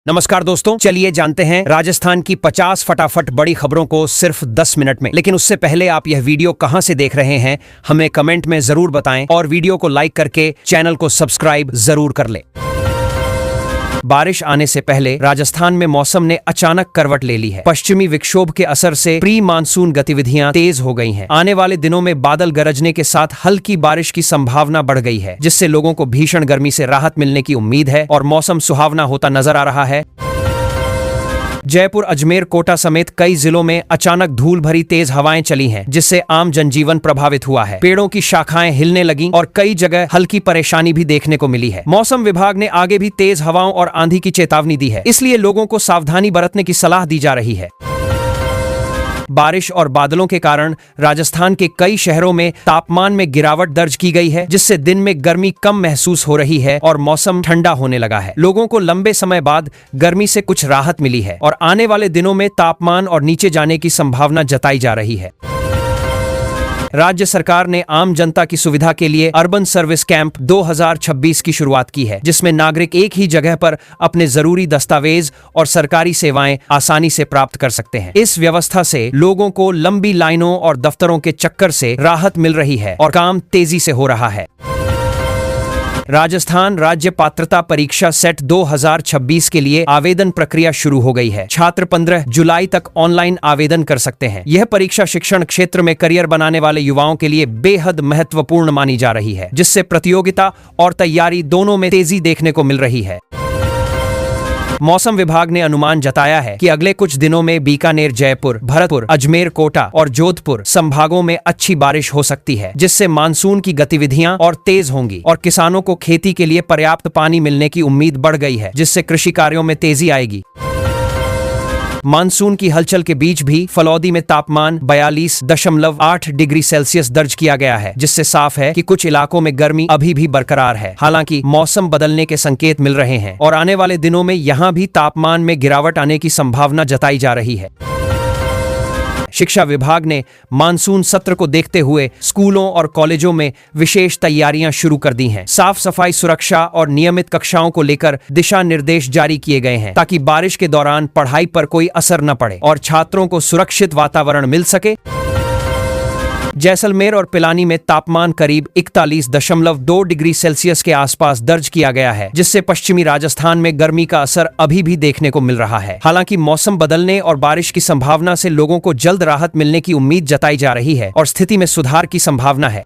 नमस्कार दोस्तों, चलिए जानते हैं राजस्थान की 50 फटाफट बड़ी खबरों को सिर्फ 10 मिनट में। लेकिन उससे पहले आप यह वीडियो कहां से देख रहे हैं हमें कमेंट में जरूर बताएं और वीडियो को लाइक करके चैनल को सब्सक्राइब जरूर कर लें। बारिश आने से पहले राजस्थान में मौसम ने अचानक करवट ले ली है। पश्चिमी विक्षोभ के असर से प्री मानसून गतिविधियां तेज हो गई हैं। आने वाले दिनों में बादल गरजने के साथ हल्की बारिश की संभावना बढ़ गई है, जिससे लोगों को भीषण गर्मी से राहत मिलने की उम्मीद है और मौसम सुहावना होता नजर आ रहा है। जयपुर, अजमेर, कोटा समेत कई जिलों में अचानक धूल भरी तेज हवाएं चली हैं, जिससे आम जनजीवन प्रभावित हुआ है। पेड़ों की शाखाएं हिलने लगीं और कई जगह हल्की परेशानी भी देखने को मिली है। मौसम विभाग ने आगे भी तेज हवाओं और आंधी की चेतावनी दी है, इसलिए लोगों को सावधानी बरतने की सलाह दी जा रही है। बारिश और बादलों के कारण राजस्थान के कई शहरों में तापमान में गिरावट दर्ज की गई है, जिससे दिन में गर्मी कम महसूस हो रही है और मौसम ठंडा होने लगा है। लोगों को लंबे समय बाद गर्मी से कुछ राहत मिली है और आने वाले दिनों में तापमान और नीचे जाने की संभावना जताई जा रही है। राज्य सरकार ने आम जनता की सुविधा के लिए अर्बन सर्विस कैंप 2026 की शुरुआत की है, जिसमें नागरिक एक ही जगह पर अपने जरूरी दस्तावेज और सरकारी सेवाएं आसानी से प्राप्त कर सकते हैं। इस व्यवस्था से लोगों को लंबी लाइनों और दफ्तरों के चक्कर से राहत मिल रही है और काम तेजी से हो रहा है। राजस्थान राज्य पात्रता परीक्षा सेट 2026 के लिए आवेदन प्रक्रिया शुरू हो गई है। छात्र 15 जुलाई तक ऑनलाइन आवेदन कर सकते हैं। यह परीक्षा शिक्षण क्षेत्र में करियर बनाने वाले युवाओं के लिए बेहद महत्वपूर्ण मानी जा रही है, जिससे प्रतियोगिता और तैयारी दोनों में तेजी देखने को मिल रही है। मौसम विभाग ने अनुमान जताया है कि अगले कुछ दिनों में बीकानेर, जयपुर, भरतपुर, अजमेर, कोटा और जोधपुर संभागों में अच्छी बारिश हो सकती है, जिससे मानसून की गतिविधियां और तेज होंगी और किसानों को खेती के लिए पर्याप्त पानी मिलने की उम्मीद बढ़ गई है, जिससे कृषि कार्यों में तेजी आएगी। मानसून की हलचल के बीच भी फलौदी में तापमान 42.8 डिग्री सेल्सियस दर्ज किया गया है, जिससे साफ है कि कुछ इलाकों में गर्मी अभी भी बरकरार है। हालांकि मौसम बदलने के संकेत मिल रहे हैं और आने वाले दिनों में यहां भी तापमान में गिरावट आने की संभावना जताई जा रही है। शिक्षा विभाग ने मानसून सत्र को देखते हुए स्कूलों और कॉलेजों में विशेष तैयारियां शुरू कर दी हैं। साफ सफाई, सुरक्षा और नियमित कक्षाओं को लेकर दिशा निर्देश जारी किए गए हैं, ताकि बारिश के दौरान पढ़ाई पर कोई असर न पड़े और छात्रों को सुरक्षित वातावरण मिल सके। जैसलमेर और पिलानी में तापमान करीब 41.2 डिग्री सेल्सियस के आसपास दर्ज किया गया है, जिससे पश्चिमी राजस्थान में गर्मी का असर अभी भी देखने को मिल रहा है। हालांकि मौसम बदलने और बारिश की संभावना से लोगों को जल्द राहत मिलने की उम्मीद जताई जा रही है और स्थिति में सुधार की संभावना है।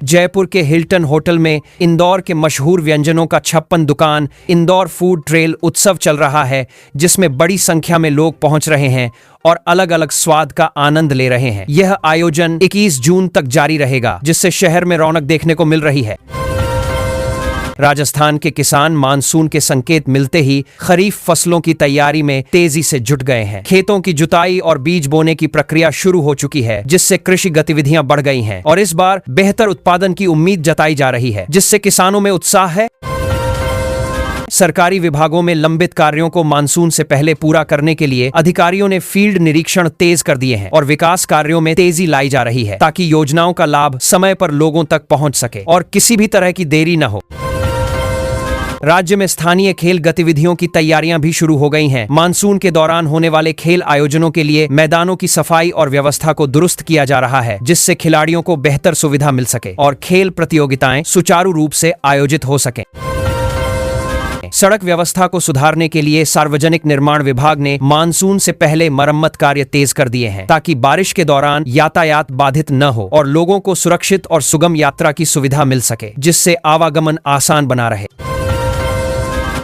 जयपुर के हिल्टन होटल में इंदौर के मशहूर व्यंजनों का 56 दुकान इंदौर फूड ट्रेल उत्सव चल रहा है, जिसमें बड़ी संख्या में लोग पहुंच रहे हैं और अलग अलग स्वाद का आनंद ले रहे हैं। यह आयोजन 21 जून तक जारी रहेगा, जिससे शहर में रौनक देखने को मिल रही है। राजस्थान के किसान मानसून के संकेत मिलते ही खरीफ फसलों की तैयारी में तेजी से जुट गए हैं। खेतों की जुताई और बीज बोने की प्रक्रिया शुरू हो चुकी है, जिससे कृषि गतिविधियां बढ़ गई हैं और इस बार बेहतर उत्पादन की उम्मीद जताई जा रही है, जिससे किसानों में उत्साह है। सरकारी विभागों में लंबित कार्यों को मानसून से पहले पूरा करने के लिए अधिकारियों ने फील्ड निरीक्षण तेज कर दिए हैं और विकास कार्यों में तेजी लाई जा रही है, ताकि योजनाओं का लाभ समय पर लोगों तक पहुंच सके और किसी भी तरह की देरी न हो। राज्य में स्थानीय खेल गतिविधियों की तैयारियां भी शुरू हो गई हैं। मानसून के दौरान होने वाले खेल आयोजनों के लिए मैदानों की सफाई और व्यवस्था को दुरुस्त किया जा रहा है, जिससे खिलाड़ियों को बेहतर सुविधा मिल सके और खेल प्रतियोगिताएं सुचारू रूप से आयोजित हो सकें। सड़क व्यवस्था को सुधारने के लिए सार्वजनिक निर्माण विभाग ने मानसून से पहले मरम्मत कार्य तेज कर दिए हैं, ताकि बारिश के दौरान यातायात बाधित न हो और लोगों को सुरक्षित और सुगम यात्रा की सुविधा मिल सके, जिससे आवागमन आसान बना रहे।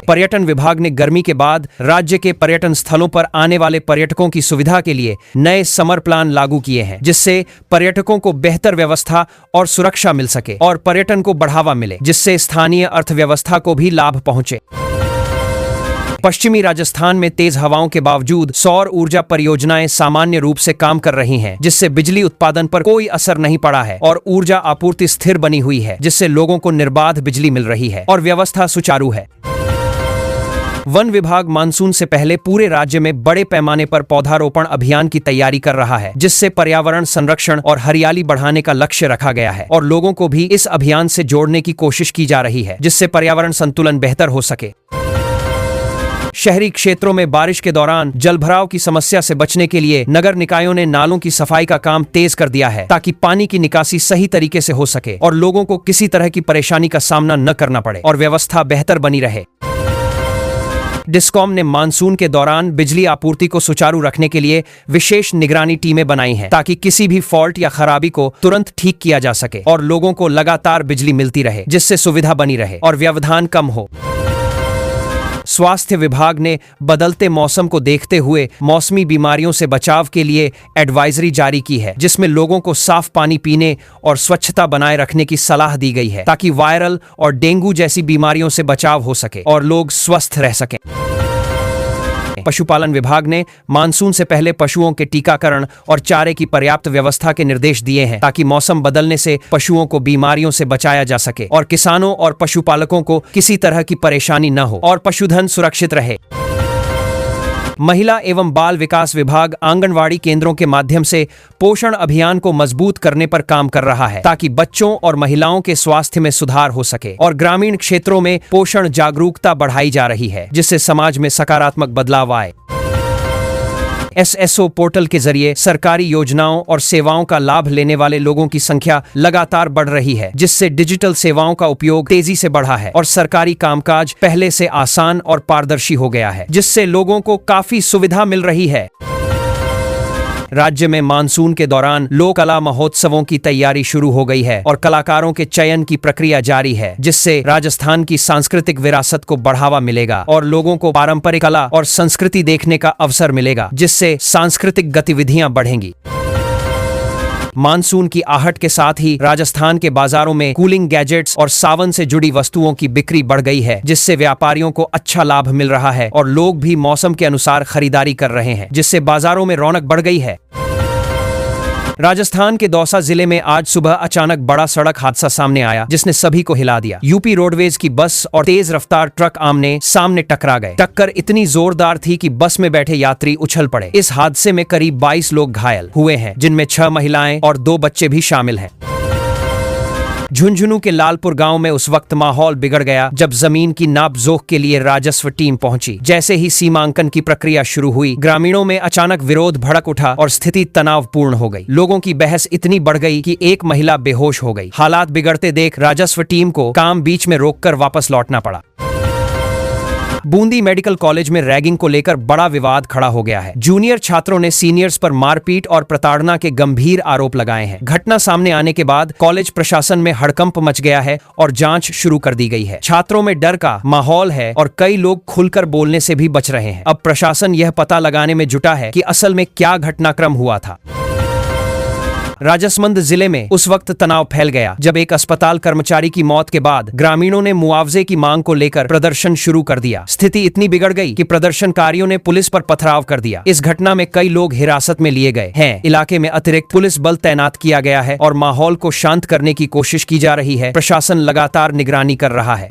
पर्यटन विभाग ने गर्मी के बाद राज्य के पर्यटन स्थलों पर आने वाले पर्यटकों की सुविधा के लिए नए समर प्लान लागू किए हैं, जिससे पर्यटकों को बेहतर व्यवस्था और सुरक्षा मिल सके और पर्यटन को बढ़ावा मिले, जिससे स्थानीय अर्थव्यवस्था को भी लाभ पहुंचे। पश्चिमी राजस्थान में तेज हवाओं के बावजूद सौर ऊर्जा परियोजनाएं सामान्य रूप से काम कर रही हैं, जिससे बिजली उत्पादन पर कोई असर नहीं पड़ा है और ऊर्जा आपूर्ति स्थिर बनी हुई है, जिससे लोगों को निर्बाध बिजली मिल रही है और व्यवस्था सुचारू है। वन विभाग मानसून से पहले पूरे राज्य में बड़े पैमाने पर पौधारोपण अभियान की तैयारी कर रहा है, जिससे पर्यावरण संरक्षण और हरियाली बढ़ाने का लक्ष्य रखा गया है और लोगों को भी इस अभियान से जोड़ने की कोशिश की जा रही है, जिससे पर्यावरण संतुलन बेहतर हो सके। शहरी क्षेत्रों में बारिश के दौरान जलभराव की समस्या से बचने के लिए नगर निकायों ने नालों की सफाई का काम तेज कर दिया है ताकि पानी की निकासी सही तरीके से हो सके और लोगों को किसी तरह की परेशानी का सामना न करना पड़े और व्यवस्था बेहतर बनी रहे। डिस्कॉम ने मानसून के दौरान बिजली आपूर्ति को सुचारू रखने के लिए विशेष निगरानी टीमें बनाई हैं ताकि किसी भी फॉल्ट या खराबी को तुरंत ठीक किया जा सके और लोगों को लगातार बिजली मिलती रहे, जिससे सुविधा बनी रहे और व्यवधान कम हो। स्वास्थ्य विभाग ने बदलते मौसम को देखते हुए मौसमी बीमारियों से बचाव के लिए एडवाइजरी जारी की है, जिसमें लोगों को साफ पानी पीने और स्वच्छता बनाए रखने की सलाह दी गई है ताकि वायरल और डेंगू जैसी बीमारियों से बचाव हो सके और लोग स्वस्थ रह सकें। पशुपालन विभाग ने मानसून से पहले पशुओं के टीकाकरण और चारे की पर्याप्त व्यवस्था के निर्देश दिए हैं ताकि मौसम बदलने से पशुओं को बीमारियों से बचाया जा सके और किसानों और पशुपालकों को किसी तरह की परेशानी न हो और पशुधन सुरक्षित रहे। महिला एवं बाल विकास विभाग आंगनवाड़ी केंद्रों के माध्यम से पोषण अभियान को मजबूत करने पर काम कर रहा है ताकि बच्चों और महिलाओं के स्वास्थ्य में सुधार हो सके और ग्रामीण क्षेत्रों में पोषण जागरूकता बढ़ाई जा रही है, जिससे समाज में सकारात्मक बदलाव आए। SSO पोर्टल के जरिए सरकारी योजनाओं और सेवाओं का लाभ लेने वाले लोगों की संख्या लगातार बढ़ रही है, जिससे डिजिटल सेवाओं का उपयोग तेजी से बढ़ा है और सरकारी कामकाज पहले से आसान और पारदर्शी हो गया है, जिससे लोगों को काफी सुविधा मिल रही है। राज्य में मानसून के दौरान लोक कला महोत्सवों की तैयारी शुरू हो गई है और कलाकारों के चयन की प्रक्रिया जारी है, जिससे राजस्थान की सांस्कृतिक विरासत को बढ़ावा मिलेगा और लोगों को पारंपरिक कला और संस्कृति देखने का अवसर मिलेगा, जिससे सांस्कृतिक गतिविधियां बढ़ेंगी। मानसून की आहट के साथ ही राजस्थान के बाजारों में कूलिंग गैजेट्स और सावन से जुड़ी वस्तुओं की बिक्री बढ़ गई है, जिससे व्यापारियों को अच्छा लाभ मिल रहा है और लोग भी मौसम के अनुसार खरीदारी कर रहे हैं, जिससे बाजारों में रौनक बढ़ गई है। राजस्थान के दौसा जिले में आज सुबह अचानक बड़ा सड़क हादसा सामने आया, जिसने सभी को हिला दिया। यूपी रोडवेज की बस और तेज रफ्तार ट्रक आमने सामने टकरा गए। टक्कर इतनी जोरदार थी कि बस में बैठे यात्री उछल पड़े। इस हादसे में करीब 22 लोग घायल हुए हैं, जिनमें 6 महिलाएं और 2 बच्चे भी शामिल हैं। झुंझुनू के लालपुर गांव में उस वक्त माहौल बिगड़ गया जब जमीन की नापजोख के लिए राजस्व टीम पहुंची। जैसे ही सीमांकन की प्रक्रिया शुरू हुई, ग्रामीणों में अचानक विरोध भड़क उठा और स्थिति तनावपूर्ण हो गई। लोगों की बहस इतनी बढ़ गई कि एक महिला बेहोश हो गई। हालात बिगड़ते देख राजस्व टीम को काम बीच में रोककर वापस लौटना पड़ा। बूंदी मेडिकल कॉलेज में रैगिंग को लेकर बड़ा विवाद खड़ा हो गया है। जूनियर छात्रों ने सीनियर्स पर मारपीट और प्रताड़ना के गंभीर आरोप लगाए हैं। घटना सामने आने के बाद कॉलेज प्रशासन में हड़कंप मच गया है और जांच शुरू कर दी गई है। छात्रों में डर का माहौल है और कई लोग खुलकर बोलने से भी बच रहे हैं। अब प्रशासन यह पता लगाने में जुटा है कि असल में क्या घटनाक्रम हुआ था। राजसमंद जिले में उस वक्त तनाव फैल गया जब एक अस्पताल कर्मचारी की मौत के बाद ग्रामीणों ने मुआवजे की मांग को लेकर प्रदर्शन शुरू कर दिया। स्थिति इतनी बिगड़ गई कि प्रदर्शनकारियों ने पुलिस पर पथराव कर दिया। इस घटना में कई लोग हिरासत में लिए गए हैं। इलाके में अतिरिक्त पुलिस बल तैनात किया गया है और माहौल को शांत करने की कोशिश की जा रही है। प्रशासन लगातार निगरानी कर रहा है।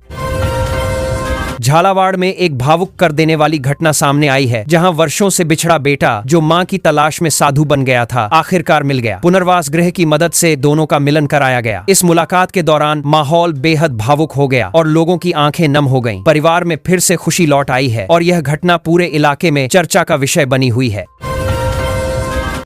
झालावाड़ में एक भावुक कर देने वाली घटना सामने आई है, जहां वर्षों से बिछड़ा बेटा जो मां की तलाश में साधु बन गया था, आखिरकार मिल गया। पुनर्वास गृह की मदद से दोनों का मिलन कराया गया। इस मुलाकात के दौरान माहौल बेहद भावुक हो गया और लोगों की आंखें नम हो गईं। परिवार में फिर से खुशी लौट आई है और यह घटना पूरे इलाके में चर्चा का विषय बनी हुई है।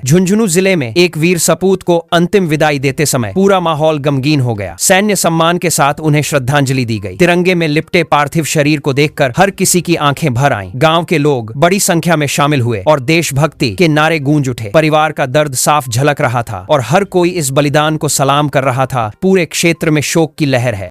झुंझुनू जिले में एक वीर सपूत को अंतिम विदाई देते समय पूरा माहौल गमगीन हो गया। सैन्य सम्मान के साथ उन्हें श्रद्धांजलि दी गई। तिरंगे में लिपटे पार्थिव शरीर को देखकर हर किसी की आंखें भर आईं। गांव के लोग बड़ी संख्या में शामिल हुए और देशभक्ति के नारे गूंज उठे। परिवार का दर्द साफ झलक रहा था और हर कोई इस बलिदान को सलाम कर रहा था। पूरे क्षेत्र में शोक की लहर है।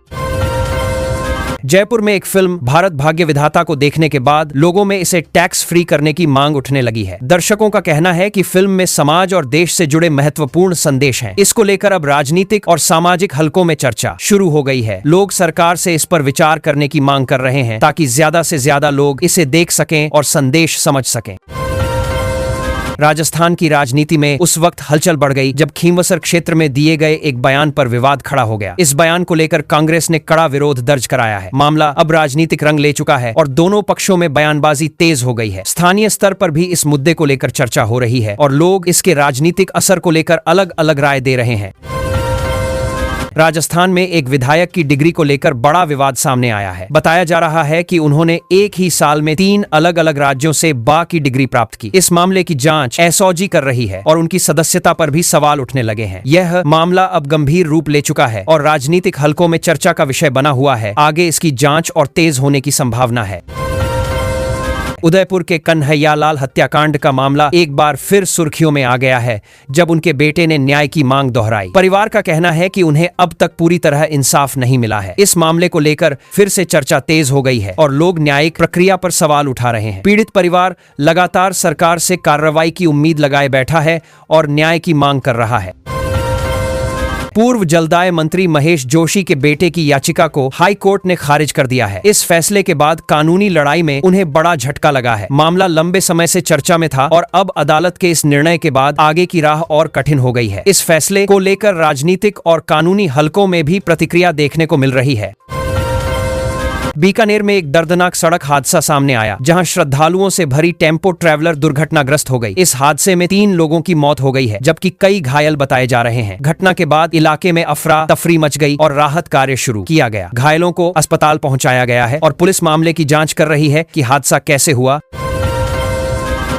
जयपुर में एक फिल्म भारत भाग्य विधाता को देखने के बाद लोगों में इसे टैक्स फ्री करने की मांग उठने लगी है। दर्शकों का कहना है कि फिल्म में समाज और देश से जुड़े महत्वपूर्ण संदेश हैं। इसको लेकर अब राजनीतिक और सामाजिक हलकों में चर्चा शुरू हो गई है। लोग सरकार से इस पर विचार करने की मांग कर रहे हैं ताकि ज्यादा से ज्यादा लोग इसे देख सकें और संदेश समझ सकें। राजस्थान की राजनीति में उस वक्त हलचल बढ़ गई जब खींवसर क्षेत्र में दिए गए एक बयान पर विवाद खड़ा हो गया। इस बयान को लेकर कांग्रेस ने कड़ा विरोध दर्ज कराया है। मामला अब राजनीतिक रंग ले चुका है और दोनों पक्षों में बयानबाजी तेज हो गई है। स्थानीय स्तर पर भी इस मुद्दे को लेकर चर्चा हो रही है और लोग इसके राजनीतिक असर को लेकर अलग अलग राय दे रहे हैं। राजस्थान में एक विधायक की डिग्री को लेकर बड़ा विवाद सामने आया है। बताया जा रहा है कि उन्होंने एक ही साल में 3 अलग-अलग राज्यों से बा की डिग्री प्राप्त की। इस मामले की जांच एसओजी कर रही है और उनकी सदस्यता पर भी सवाल उठने लगे हैं। यह मामला अब गंभीर रूप ले चुका है और राजनीतिक हलकों में चर्चा का विषय बना हुआ है। आगे इसकी जांच और तेज होने की संभावना है। उदयपुर के कन्हैयालाल हत्याकांड का मामला एक बार फिर सुर्खियों में आ गया है, जब उनके बेटे ने न्याय की मांग दोहराई। परिवार का कहना है कि उन्हें अब तक पूरी तरह इंसाफ नहीं मिला है। इस मामले को लेकर फिर से चर्चा तेज हो गई है और लोग न्यायिक प्रक्रिया पर सवाल उठा रहे हैं। पीड़ित परिवार लगातार सरकार से कार्रवाई की उम्मीद लगाए बैठा है और न्याय की मांग कर रहा है। पूर्व जलदाय मंत्री महेश जोशी के बेटे की याचिका को हाई कोर्ट ने खारिज कर दिया है। इस फैसले के बाद कानूनी लड़ाई में उन्हें बड़ा झटका लगा है। मामला लंबे समय से चर्चा में था और अब अदालत के इस निर्णय के बाद आगे की राह और कठिन हो गई है। इस फैसले को लेकर राजनीतिक और कानूनी हलकों में भी प्रतिक्रिया देखने को मिल रही है। बीकानेर में एक दर्दनाक सड़क हादसा सामने आया, जहां श्रद्धालुओं से भरी टेम्पो ट्रैवलर दुर्घटनाग्रस्त हो गई। इस हादसे में 3 लोगों की मौत हो गई है, जबकि कई घायल बताए जा रहे हैं। घटना के बाद इलाके में अफरा तफरी मच गई और राहत कार्य शुरू किया गया। घायलों को अस्पताल पहुंचाया गया है और पुलिस मामले की जांच कर रही है कि हादसा कैसे हुआ।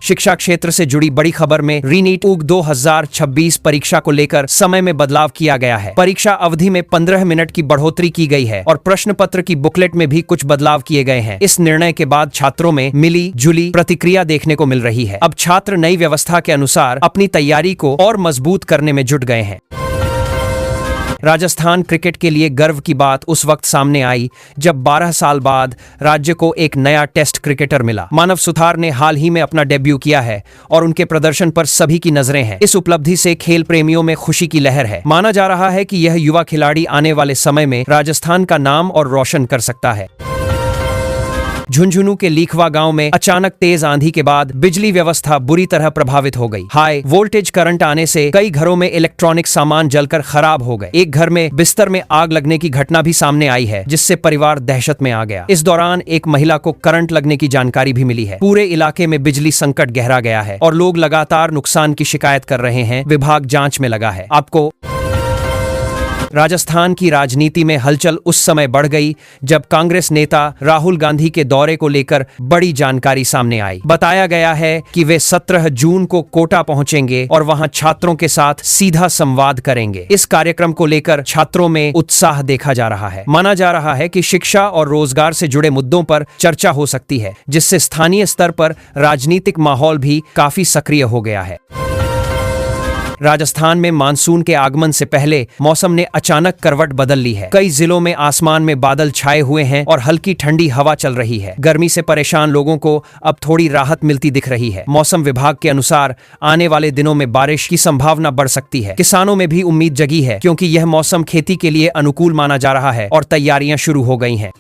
शिक्षा क्षेत्र से जुड़ी बड़ी खबर में रीनीट ऊग 2026 परीक्षा को लेकर समय में बदलाव किया गया है। परीक्षा अवधि में 15 मिनट की बढ़ोतरी की गई है और प्रश्न पत्र की बुकलेट में भी कुछ बदलाव किए गए हैं। इस निर्णय के बाद छात्रों में मिली जुली प्रतिक्रिया देखने को मिल रही है। अब छात्र नई व्यवस्था के अनुसार अपनी तैयारी को और मजबूत करने में जुट गए हैं। राजस्थान क्रिकेट के लिए गर्व की बात उस वक्त सामने आई जब 12 साल बाद राज्य को एक नया टेस्ट क्रिकेटर मिला। मानव सुथार ने हाल ही में अपना डेब्यू किया है और उनके प्रदर्शन पर सभी की नजरें हैं। इस उपलब्धि से खेल प्रेमियों में खुशी की लहर है। माना जा रहा है कि यह युवा खिलाड़ी आने वाले समय में राजस्थान का नाम और रोशन कर सकता है। झुंझुनू के लीखवा गांव में अचानक तेज आंधी के बाद बिजली व्यवस्था बुरी तरह प्रभावित हो गई। हाई वोल्टेज करंट आने से कई घरों में इलेक्ट्रॉनिक सामान जलकर खराब हो गए। एक घर में बिस्तर में आग लगने की घटना भी सामने आई है, जिससे परिवार दहशत में आ गया। इस दौरान एक महिला को करंट लगने की जानकारी भी मिली है। पूरे इलाके में बिजली संकट गहरा गया है और लोग लगातार नुकसान की शिकायत कर रहे हैं। विभाग जांच में लगा है। आपको राजस्थान की राजनीति में हलचल उस समय बढ़ गई जब कांग्रेस नेता राहुल गांधी के दौरे को लेकर बड़ी जानकारी सामने आई। बताया गया है कि वे 17 जून को कोटा पहुंचेंगे और वहां छात्रों के साथ सीधा संवाद करेंगे। इस कार्यक्रम को लेकर छात्रों में उत्साह देखा जा रहा है। माना जा रहा है कि शिक्षा और रोजगार से जुड़े मुद्दों पर चर्चा हो सकती है, जिससे स्थानीय स्तर पर राजनीतिक माहौल भी काफी सक्रिय हो गया है। राजस्थान में मानसून के आगमन से पहले मौसम ने अचानक करवट बदल ली है। कई जिलों में आसमान में बादल छाए हुए हैं और हल्की ठंडी हवा चल रही है। गर्मी से परेशान लोगों को अब थोड़ी राहत मिलती दिख रही है। मौसम विभाग के अनुसार आने वाले दिनों में बारिश की संभावना बढ़ सकती है। किसानों में भी उम्मीद जगी है, क्योंकि यह मौसम खेती के लिए अनुकूल माना जा रहा है और तैयारियां शुरू हो गई हैं।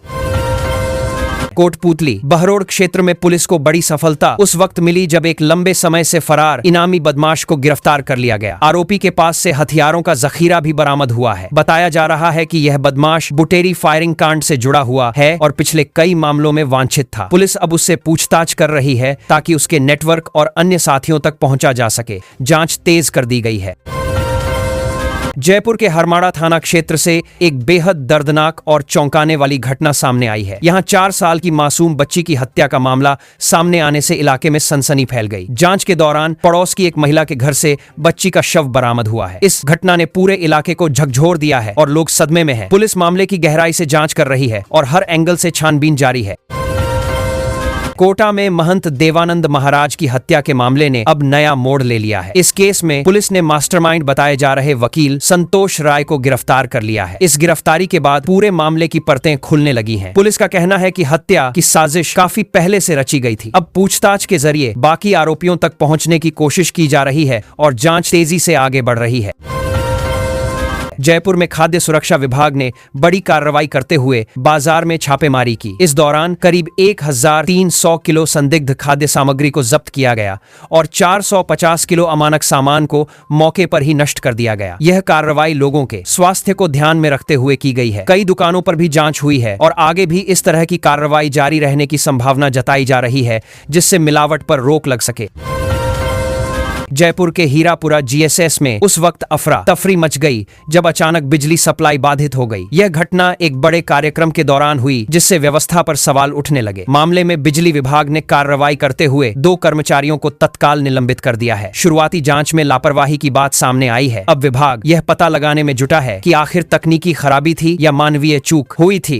कोटपूतली बहरोड क्षेत्र में पुलिस को बड़ी सफलता उस वक्त मिली जब एक लंबे समय से फरार इनामी बदमाश को गिरफ्तार कर लिया गया। आरोपी के पास से हथियारों का जखीरा भी बरामद हुआ है। बताया जा रहा है कि यह बदमाश बुटेरी फायरिंग कांड से जुड़ा हुआ है और पिछले कई मामलों में वांछित था। पुलिस अब उससे पूछताछ कर रही है ताकि उसके नेटवर्क और अन्य साथियों तक पहुंचा जा सके। जांच तेज कर दी गई है। जयपुर के हरमाड़ा थाना क्षेत्र से एक बेहद दर्दनाक और चौंकाने वाली घटना सामने आई है। यहां 4 साल की मासूम बच्ची की हत्या का मामला सामने आने से इलाके में सनसनी फैल गई। जांच के दौरान पड़ोस की एक महिला के घर से बच्ची का शव बरामद हुआ है। इस घटना ने पूरे इलाके को झकझोर दिया है और लोग सदमे में हैं। पुलिस मामले की गहराई से जांच कर रही है और हर एंगल से छानबीन जारी है। कोटा में महंत देवानंद महाराज की हत्या के मामले ने अब नया मोड़ ले लिया है। इस केस में पुलिस ने मास्टरमाइंड बताए जा रहे वकील संतोष राय को गिरफ्तार कर लिया है। इस गिरफ्तारी के बाद पूरे मामले की परतें खुलने लगी हैं। पुलिस का कहना है कि हत्या की साजिश काफी पहले से रची गई थी। अब पूछताछ के जरिए बाकी आरोपियों तक पहुंचने की कोशिश की जा रही है और जांच तेजी से आगे बढ़ रही है। जयपुर में खाद्य सुरक्षा विभाग ने बड़ी कार्रवाई करते हुए बाजार में छापेमारी की। इस दौरान करीब 1300 किलो संदिग्ध खाद्य सामग्री को जब्त किया गया और 450 किलो अमानक सामान को मौके पर ही नष्ट कर दिया गया। यह कार्रवाई लोगों के स्वास्थ्य को ध्यान में रखते हुए की गई है। कई दुकानों पर भी जांच हुई है और आगे भी इस तरह की कार्रवाई जारी रहने की संभावना जताई जा रही है, जिससे मिलावट पर रोक लग सके। जयपुर के हीरापुरा जीएसएस में उस वक्त अफरा तफरी मच गई जब अचानक बिजली सप्लाई बाधित हो गई। यह घटना एक बड़े कार्यक्रम के दौरान हुई जिससे व्यवस्था पर सवाल उठने लगे। मामले में बिजली विभाग ने कार्रवाई करते हुए 2 कर्मचारियों को तत्काल निलंबित कर दिया है। शुरुआती जांच में लापरवाही की बात सामने आई है। अब विभाग यह पता लगाने में जुटा है कि आखिर तकनीकी खराबी थी या मानवीय चूक हुई थी।